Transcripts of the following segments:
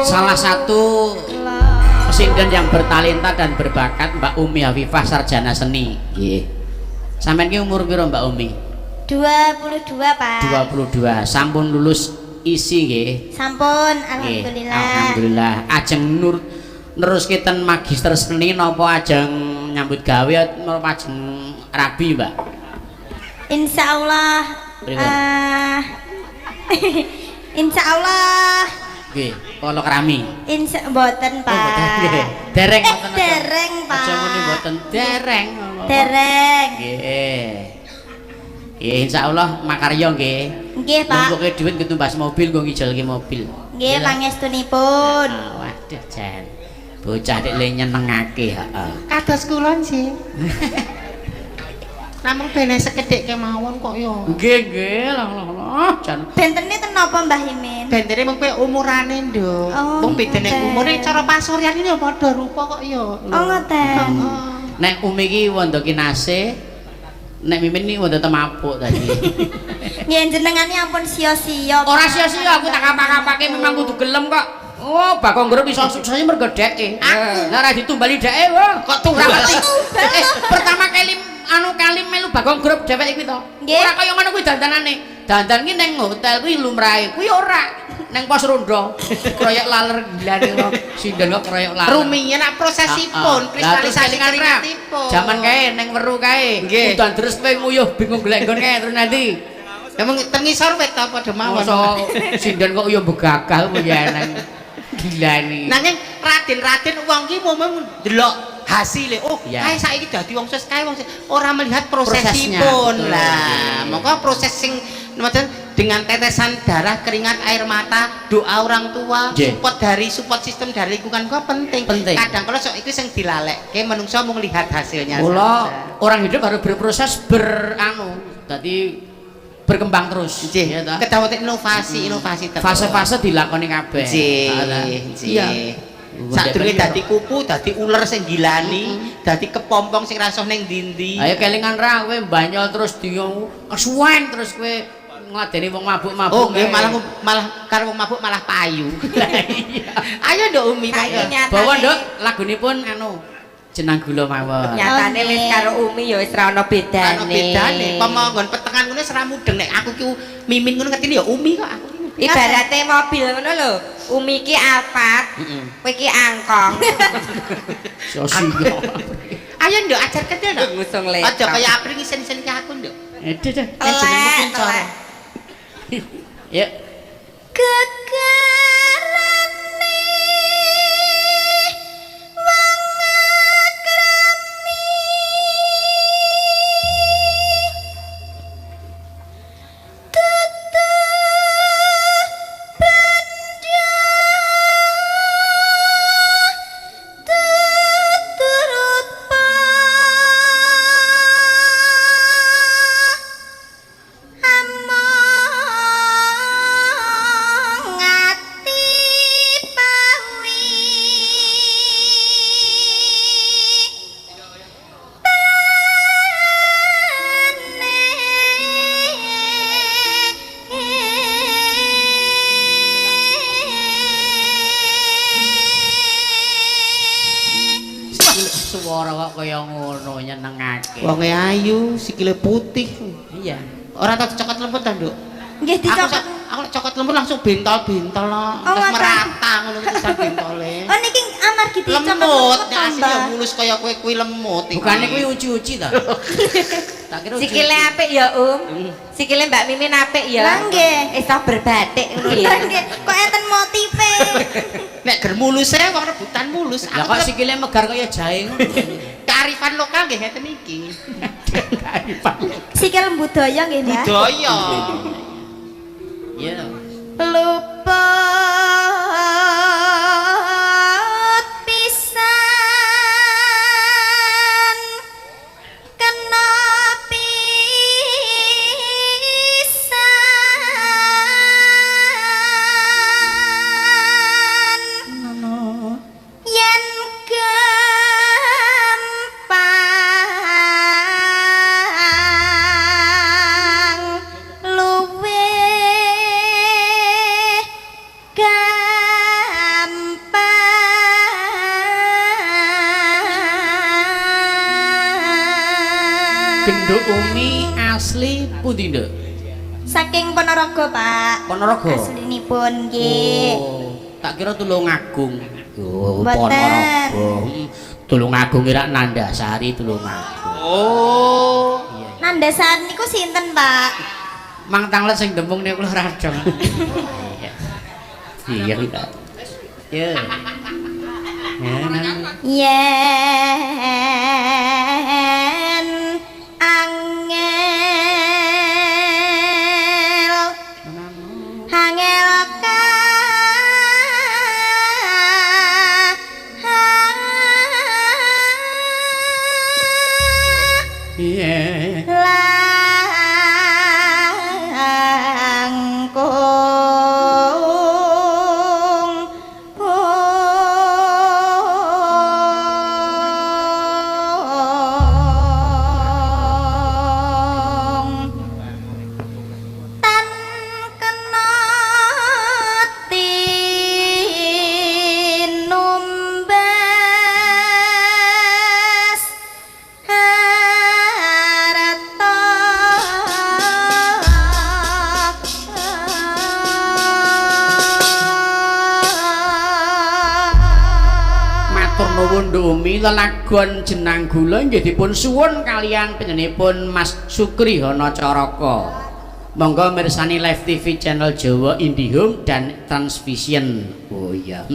salah satu sinden yang bertalenta dan berbakat Mbak Umi Hafifah sarjana seni. Nggih. Sampeyan ki umur piro Mbak Umi? 22 Pak. 22. Sampun lulus isi nggih. Sampun, alhamdulillah. Alhamdulillah. Ajeng neruske ten magister seni napa ajeng nyambut gawe napa ajeng rabi, Mbak? Insyaallah. Insyaallah. Nggih, kala kerami. Mboten, Pak. Dereng dereng, Pak. Aja muni mboten dereng. Dereng. Nggih. Nggih, insyaallah makarya nggih. Nggih, Pak. Nungguke dhuwit ketumbas mobil nggo ngijalke mobil. Nggih, pangestunipun. Waduh, Jan. Bocah nek le nyenengake, heeh. Kados kula sih. Namung bene sekedhik kemawon kok ya. Nggih, nggih, lah, Jan. Bentene ten napa Mbah Imin? Bendere mung kowe umurane, Nduk. Oh, Mung bedene ngoten. umure cara pasuryan ini ya padha rupa kok ya. Oh, ngoten. Nek Umi iki wondo kinase, nek Mimin iki wondo temapuk tadi. Nggih jenengane ampun sia-sia. Ora sia-sia aku tak kapak-kapake memang kudu gelem kok. Oh, Bakong Grup iso sukses mergo dheke. Lah ora ditumbali dheke, wah. Kok turang ngerti. Pertama kali kali melu Bakong Grup dheweke kuwi to. Ora kaya ngono kuwi dandanane. Dandan ki ning hotel kuwi lumrahe. Kuwi ora ning pos rondo. Kroyok laler gilane kok. Sinden kok kroyok laler. Rumiyin nak prosesipun, kristalisasi keringatipun. Jaman kae ning weru kae. Udan terus kowe nguyuh bingung golek nggon kae terus nanti. Emang tengisor wet ta padha mawon. Masa sinden kok ya begagal kuwi ya nang gilane. Nanging Raden wong ki mung ndelok hasilnya. Oh, kae saiki dadi wong sukses kae wong ora melihat prosesipun. Lah, monggo proses sing dengan tetesan darah, keringat, air mata, doa orang tua, support sistem dari lingkungan kok penting. Kadang kalau sok itu yang dilalekke menungso mung lihat hasilnya. Orang hidup harus berproses tadi berkembang terus. Nggih. Kedawet inovasi terus. Fase-fase dilakoni kabeh. Iya. Sadurunge dadi kuku, dadi uler sing gilani, dadi kepompong sing rasoh ning ndi-ndi. Ayo kelingan ra kowe banyol terus kesuwen terus kowe ngladeni wong mabuk-mabuk. Oh, nggih malah karo wong mabuk malah payu. Ayo Nduk Umi, bawa Nduk lagunipun jenang gula mawon. Nyatane wis karo Umi ya wis ra ono bedane. Ono bedane. Pemonggon petengan ngono wis ra mudeng nek aku ki Mimin ngono ngerti ya Umi kok aku. Ibarate mobil ngono lho. Umi ki Alphard, kowe ki angkong. Sosial. Ayo Nduk ajar kedel Nduk. Ngusung letra. Aja kaya apring isen-isen ki aku Nduk. Ede. Jenengmu Kuncoro. Ya. Kekarane wong akrami tutu bandya tuturut among ati pawi Suara kok kaya ngono nyenengake. Wonge ayu, sikile putih. Iya. Ora tau cokot lembut ta Nduk? nggih dicokot. Aku cokot lembut langsung bentol-bentol terus merata ngono pisan bentole. Oh niki amargi dicokot Lemut, nek asline ya mulus kaya kowe kuwi lemut. Bukane kuwi uci-uci ta? Tak kira Sikile apik ya, Sikile Mbak Mimin apik ya. Lah nggih. Iso berbatik ngono ya. Nggih, kok enten motife. Nek ger muluse wong rebutan mulus. Lah kok sikile megar kaya jahe ngono. Kearifan lokal nggih ngeten iki. Sikil budaya nggih, Mbak. Budaya. Iya. Luput pisan kena pisan yen gampang luwih Nduk Umi asli pundi, Nduk? Saking Ponorogo, Pak. Ponorogo. Aslinipun nggih. Oh, tak kira Tulungagung. Oh, Mboten. Ponorogo. Tulungagung kira Nandasari Tulungagung. Oh. Nandasari niku sinten, Pak? Mang Tanglet sing dempung niku lho radong. Iya, Kak. Ya. Yen angel Iya. langkung tan kena tinumbas harta Matur nuwun Nduk Umi lelagon jenang gula nggih dipun suwun kalian penyanipun Mas Sukri Hanacaraka. Monggo mirsani live TV channel Jawa Indihome dan Transvision. Oh iya.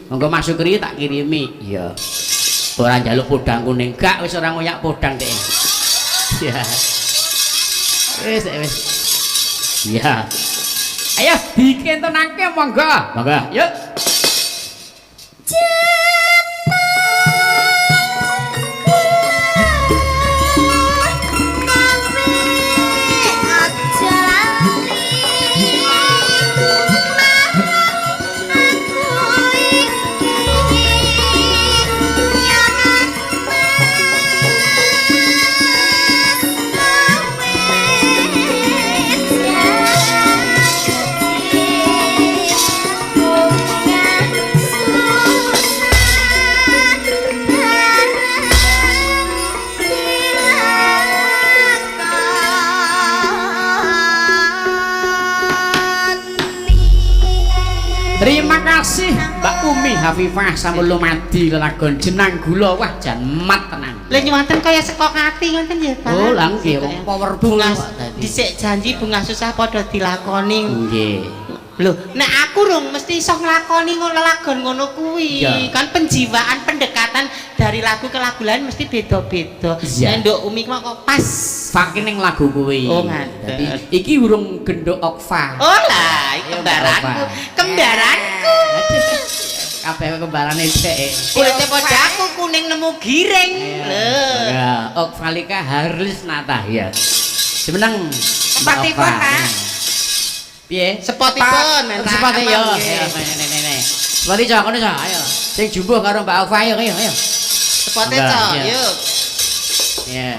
Monggo Mas Sukri tak kirimi. Iya. Ora njaluk podang kuning gak wis ora ngoyak podang dek. Iya. Wis. Iya. Ayo dikentonake monggo. Monggo. Yuk. Terima kasih Mbak Umi Hafifah sampun lumadi lelagon jenang gula wah jan mat tenan. Lha nyuwanten kaya saka ati ngoten nggih, Pak. Oh, lah nggih wong power bunga kok tadi. dhisik janji bunga susah padha dilakoni. Nggih. Lho, nek aku rung mesti iso nglakoni lelagon ngono kuwi. Iya. Kan penjiwaan pendekatan dari lagu ke lagu lain mesti beda-beda. Iya. Nek Nduk Umi kok pas. Fake ning lagu kuwi. Oh, ngaten. Dadi iki urung gendok okfa. Oh lah, iki Ayo, kembaranku. Mbak Opa. Kembaranku. Kabeh kembarane dhek. Kulite padha aku kuning nemu giring. Lho. Ya, Okvalika Harlis Nata ya. Semeneng Sepatipun, Pak. Piye? Sepotipun, Sepote yo. Nek. Sepati cok kono cok. Ayo. Sing jumbo karo Mbak Okva ayo. Sepote Enggak, cok, iya. yuk. Ya.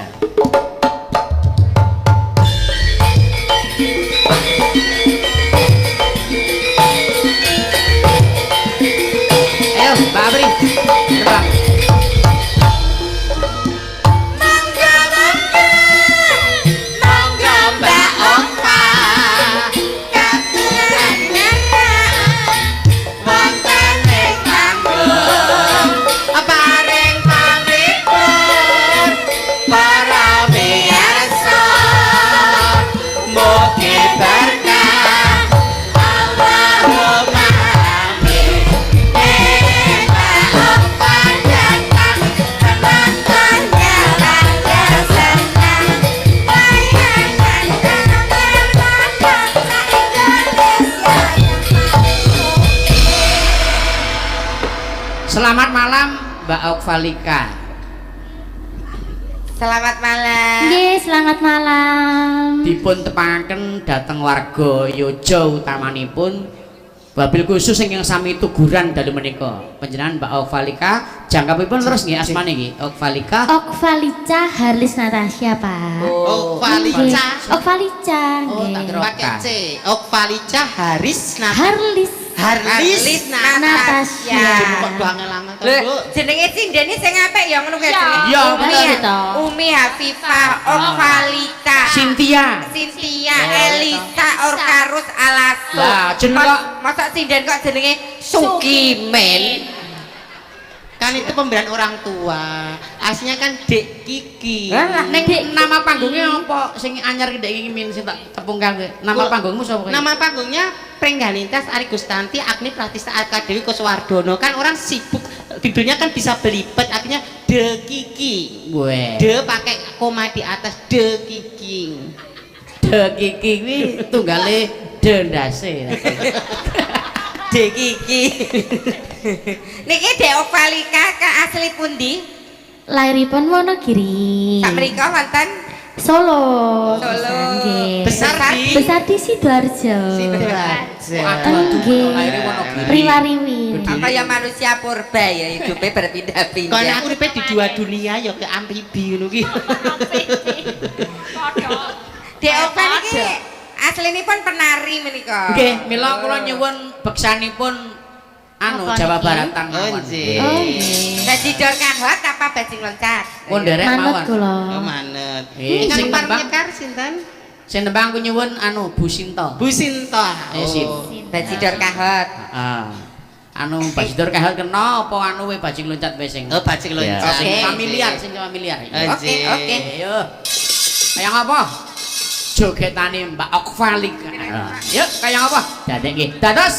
Ayo, Mbak Apri. Terbang. Monggo Mbak Opa. Wonten ing panggung paring pamripun para miyarsa. Mugi berkah Allahumma amin. Mbak Opa datang penontonnya pada senang. Layangan bangsa Indonesia Selamat malam Mbak Okvalika. Selamat malam. Nggih, selamat malam. Dipun tepangaken dhateng warga Yojo utamanipun wabil khusus ingkang sami tuguran dalu menika. Panjenengan Mbak Okvalika jangkapipun terus nggih asmane nggih Okvalika. Okvalica Harlis Natasha, Pak. Okvalica. Nggih. Okvalica. Oh, tak nggih. kira Pakai C. Okvalica Haris Nata. Harlis. Harlis Natasha. Kok doangel-angel to, Lho, Bu? jenenge sindene sing apik ya ngono kae jenenge. Iya, bener. Umi, Gitu. Umi Hafifah, Okvalita, Cynthia. Cynthia, Elisa, Orkarus, Alaso. Lah, jeneng kok- masa sinden kok jenenge Sukimen. Kan itu pemberian orang tua. Aslinya kan Dek Kiki. Lah ning nama panggungnya apa sing anyar ki Dek Kiki min sing tak tepungkan kowe. Nama panggungmu sapa? Nama panggungnya Prenggalintas Ari Gustanti Agni Pratista Arkadewi Kuswardono. Kan orang sibuk tidurnya kan bisa belibet akhirnya De Kiki. Weh. De pakai koma di atas De Kiki. De Kiki kuwi tunggale dendase. De Kiki. Niki Dek Okvalika ke asli pundi? Lahiripun Wonogiri. Sak mrika wonten Solo. Solo. Nggih. Besar di Besar di Sidoarjo. Sidoarjo. Nggih. Lahirnya Wonogiri. Riwariwi. apa ya manusia purba ya hidupnya Kon berpindah-pindah. aku uripe di dua dunia ya ke amfibi ngono ki. Dek Okval iki aslinipun penari menika. Nggih, mila kula nyuwun beksanipun anu Apa Jawa niki? Baratan Oh, mawon. nggih. Oh nggih. Dadi dor kahot apa bajing loncat? Pun derek Manut mawon. kula. Oh, manet. Sing Ingkang tembang. parnyekar sinten? Sing tembang ku nyuwun anu Bu Sinta. Bu Sinta. Sin. Bajing dor kahot. Ah. Anu bajidor kahal kena apa anu we bajing loncat we sing. Oh, bajing loncat. Sing Oke. familiar, sing familiar. Oke, oke. Ayo. Kayak apa? Jogetane Mbak Okvalika. Yuk, kayak apa? Dadek nggih. Dados